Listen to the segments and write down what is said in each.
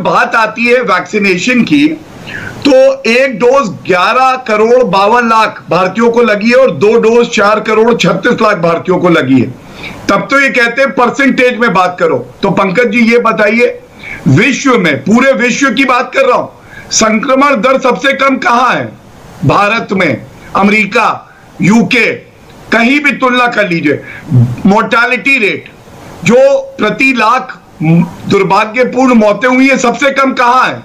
जब बात आती है वैक्सीनेशन की, तो एक डोज 11 करोड़ 52 लाख भारतीयों को लगी है और 2 डोज 4 करोड़ 36 लाख भारतीयों को लगी है। तब तो ये कहते हैं परसेंटेज में बात करो। तो पंकज जी ये बताइए, विश्व में, पूरे विश्व की बात कर रहा हूं, संक्रमण दर सबसे कम कहां है? भारत में, अमेरिका, यूके, कहीं भी तुलना कर लीजिए। मोर्टालिटी रेट, जो प्रति लाख दुर्भाग्यपूर्ण मौतें हुई है, सबसे कम कहां है?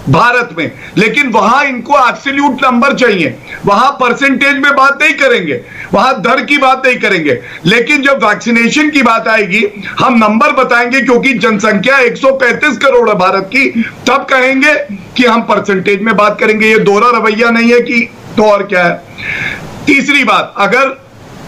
भारत में। लेकिन वहां इनको एब्सोल्यूट नंबर चाहिए, वहां परसेंटेज में बात नहीं करेंगे, वहां दर की बात नहीं करेंगे। लेकिन जब वैक्सीनेशन की बात आएगी, हम नंबर बताएंगे, क्योंकि जनसंख्या 135 करोड़ है भारत की, तब कहेंगे कि हम परसेंटेज में बात करेंगे। ये दोहरा रवैया नहीं है कि तो और क्या है। तीसरी बात, अगर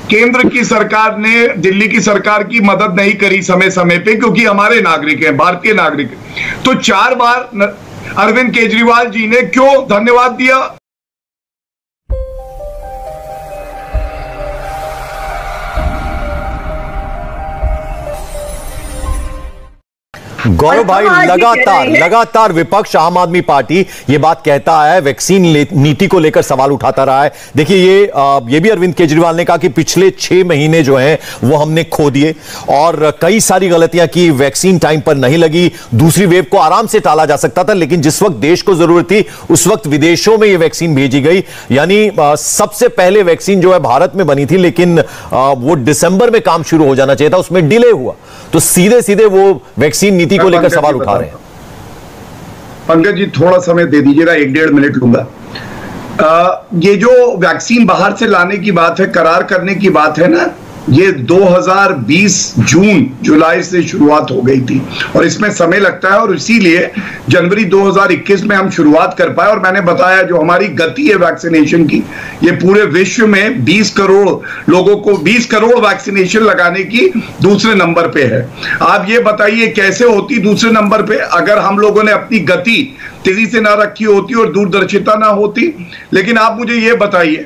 केंद्र की सरकार ने दिल्ली की सरकार की मदद नहीं करी समय समय पे, क्योंकि हमारे नागरिक हैं, भारतीय नागरिक, तो 4 बार अरविंद केजरीवाल जी ने क्यों धन्यवाद दिया? गौरव भाई, लगातार विपक्ष आम आदमी पार्टी ये बात कहता है, वैक्सीन नीति को लेकर सवाल उठाता रहा है। देखिए ये भी अरविंद केजरीवाल ने कहा कि पिछले 6 महीने जो हैं वो हमने खो दिए और कई सारी गलतियां की, वैक्सीन टाइम पर नहीं लगी, दूसरी वेव को आराम से टाला जा सकता था, लेकिन जिस वक्त देश को जरूरत थी उस वक्त विदेशों में ये वैक्सीन भेजी गई। यानी सबसे पहले वैक्सीन जो है भारत में बनी थी, लेकिन वो दिसंबर में काम शुरू हो जाना चाहिए था, उसमें डिले हुआ। तो सीधे सीधे वो वैक्सीन नीति को लेकर सवाल उठा रहे हैं। पंकज जी थोड़ा समय दे दीजिएगा, 1-1.5 मिनट लूंगा। ये जो वैक्सीन बाहर से लाने की बात है, करार करने की बात है ना, ये 2020 जुलाई से शुरुआत हो गई थी और इसमें समय लगता है, और इसीलिए जनवरी 2021 में हम शुरुआत कर पाए। और मैंने बताया जो हमारी गति है वैक्सीनेशन की, ये पूरे विश्व में 20 करोड़ लोगों को 20 करोड़ वैक्सीनेशन लगाने की दूसरे नंबर पे है। आप ये बताइए कैसे होती दूसरे नंबर पे, अगर हम लोगों ने अपनी गति तेजी से ना रखी होती और दूरदर्शिता ना होती। लेकिन आप मुझे ये बताइए,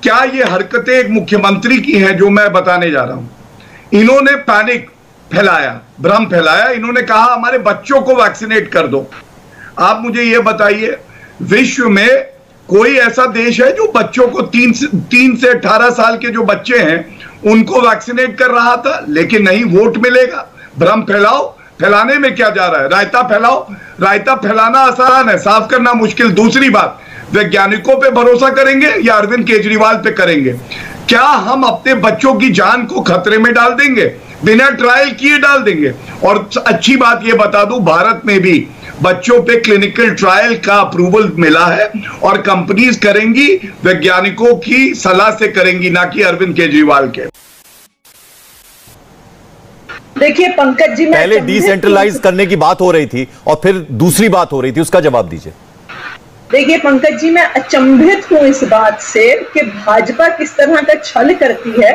क्या ये हरकतें एक मुख्यमंत्री की हैं जो मैं बताने जा रहा हूं? इन्होंने पैनिक फैलाया, भ्रम फैलाया, इन्होंने कहा हमारे बच्चों को वैक्सीनेट कर दो। आप मुझे ये बताइए, विश्व में कोई ऐसा देश है जो बच्चों को 3 से 18 साल के जो बच्चे हैं उनको वैक्सीनेट कर रहा था? लेकिन नहीं, वोट मिलेगा। भ्रम फैलाओ, फैलाने में क्या जा रहा है? रायता फैलाओ, रायता फैलाना आसान है, साफ करना मुश्किल। दूसरी बात, वैज्ञानिकों पे भरोसा करेंगे या अरविंद केजरीवाल पे करेंगे? क्या हम अपने बच्चों की जान को खतरे में डाल देंगे? बिना ट्रायल किए डाल देंगे? और अच्छी बात ये बता दूं, भारत में भी बच्चों पे क्लिनिकल ट्रायल का अप्रूवल मिला है और कंपनीज करेंगी, वैज्ञानिकों की सलाह से करेंगी, ना कि अरविंद केजरीवाल के। देखिए पंकज जी, पहले डिसेंट्रलाइज करने की बात हो रही थी और फिर दूसरी बात हो रही थी, उसका जवाब दीजिए। देखिए पंकज जी, मैं अचंभित हूं इस बात से कि भाजपा किस तरह का छल करती है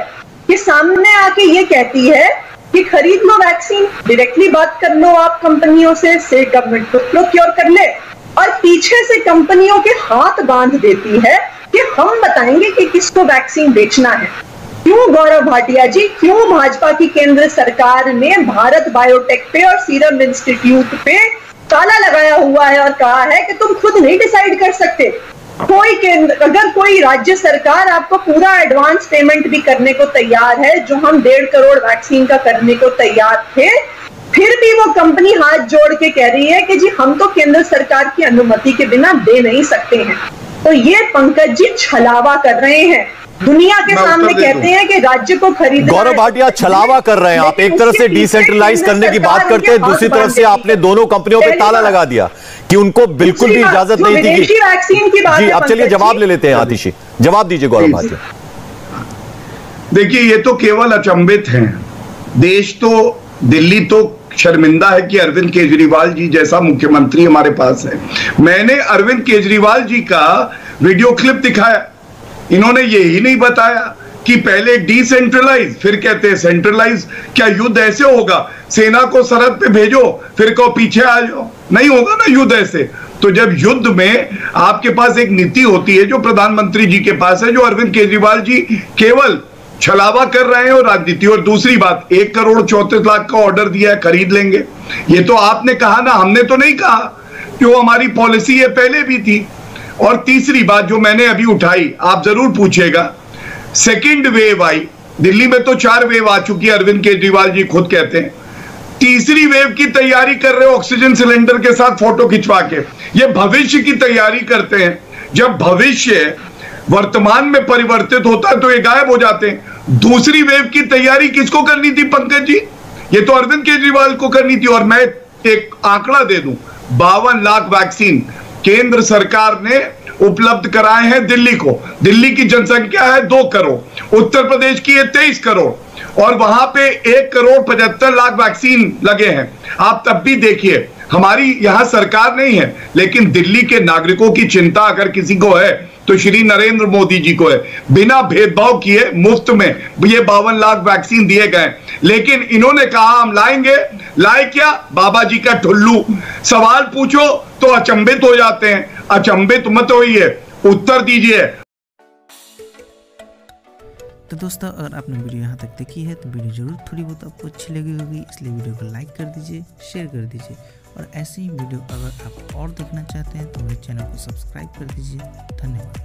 कि सामने आके ये कहती है कि खरीद लो वैक्सीन, डायरेक्टली बात कर लो आप कंपनियों से गवर्नमेंट को प्रोक्योर कर ले, और पीछे से कंपनियों के हाथ बांध देती है कि हम बताएंगे कि किसको वैक्सीन बेचना है। क्यों गौरव भाटिया जी, क्यों भाजपा की केंद्र सरकार ने भारत बायोटेक पे और सीरम इंस्टीट्यूट पे ताला लगाया हुआ है और कहा है कि तुम खुद नहीं डिसाइड कर सकते? कोई केंद्र, अगर कोई राज्य सरकार आपको पूरा एडवांस पेमेंट भी करने को तैयार है, जो हम 1.5 करोड़ वैक्सीन का करने को तैयार थे, फिर भी वो कंपनी हाथ जोड़ के कह रही है कि जी हम तो केंद्र सरकार की अनुमति के बिना दे नहीं सकते हैं। तो ये पंकज जी छलावा कर रहे हैं, दुनिया के सामने कहते हैं कि राज्य को खरीदना। गौरव भाटिया, छलावा कर रहे हैं आप। एक तरफ से डिसेंट्रलाइज करने की बात करते हैं, दूसरी तरफ से आपने दोनों कंपनियों पे ताला लगा दिया कि उनको बिल्कुल भी इजाजत नहीं थी कि वैक्सीन की बात। जी, अब चलिए जवाब ले लेते हैं आतिशी, जवाब दीजिए गौरव भाटिया। देखिए, ये तो केवल अचंभित हैं। देश तो, दिल्ली तो शर्मिंदा है कि अरविंद केजरीवाल जी जैसा मुख्यमंत्री हमारे पास है। मैंने अरविंद केजरीवाल जी का वीडियो क्लिप दिखाया, इन्होंने यही नहीं बताया कि पहले डिसेंट्रलाइज फिर कहते हैं सेंट्रलाइज। क्या युद्ध ऐसे होगा? सेना को सरहद पे भेजो फिर कहो पीछे आ जाओ? नहीं होगा ना युद्ध ऐसे। तो जब युद्ध में आपके पास एक नीति होती है जो प्रधानमंत्री जी के पास है, जो अरविंद केजरीवाल जी केवल छलावा कर रहे हैं और राजनीति। और दूसरी बात, 1,34,00,000 का ऑर्डर दिया है, खरीद लेंगे, ये तो आपने कहा ना, हमने तो नहीं कहा कि वो हमारी पॉलिसी है, पहले भी थी। और तीसरी बात जो मैंने अभी उठाई, आप जरूर पूछेगा, सेकंड वेव आई दिल्ली में, तो 4 वेव आ चुकी है, अरविंद केजरीवाल जी खुद कहते हैं। तीसरी वेव की तैयारी कर रहे हो ऑक्सीजन सिलेंडर के साथ फोटो खिंचवा के। ये भविष्य की तैयारी करते हैं। जब भविष्य वर्तमान में परिवर्तित होता है तो ये गायब हो जाते हैं। दूसरी वेव की तैयारी किसको करनी थी पंकज जी? ये तो अरविंद केजरीवाल को करनी थी। और मैं एक आंकड़ा दे दूं, 52 लाख वैक्सीन केंद्र सरकार ने उपलब्ध कराए हैं दिल्ली को। दिल्ली की जनसंख्या है 2 करोड़, उत्तर प्रदेश की है 23 करोड़, और वहां पे 1,75,00,000 वैक्सीन लगे हैं। आप तब भी देखिए, हमारी यहां सरकार नहीं है, लेकिन दिल्ली के नागरिकों की चिंता अगर किसी को है तो श्री नरेंद्र मोदी जी को है। बिना भेदभाव किए मुफ्त में ये 52 लाख वैक्सीन दिए गए। लेकिन इन्होंने कहा हम लाएंगे, लाए क्या? बाबा जी का ठुल्लू। सवाल पूछो तो अचंभित हो जाते हैं। अचंभित मत होइए, उत्तर दीजिए। तो दोस्तों, अगर आपने वीडियो यहाँ तक देखी है तो वीडियो जरूर थोड़ी बहुत आपको अच्छी लगी होगी, इसलिए वीडियो को लाइक कर दीजिए, शेयर कर दीजिए। और ऐसे ही वीडियो अगर आप और देखना चाहते हैं तो मेरे चैनल को सब्सक्राइब कर दीजिए। धन्यवाद।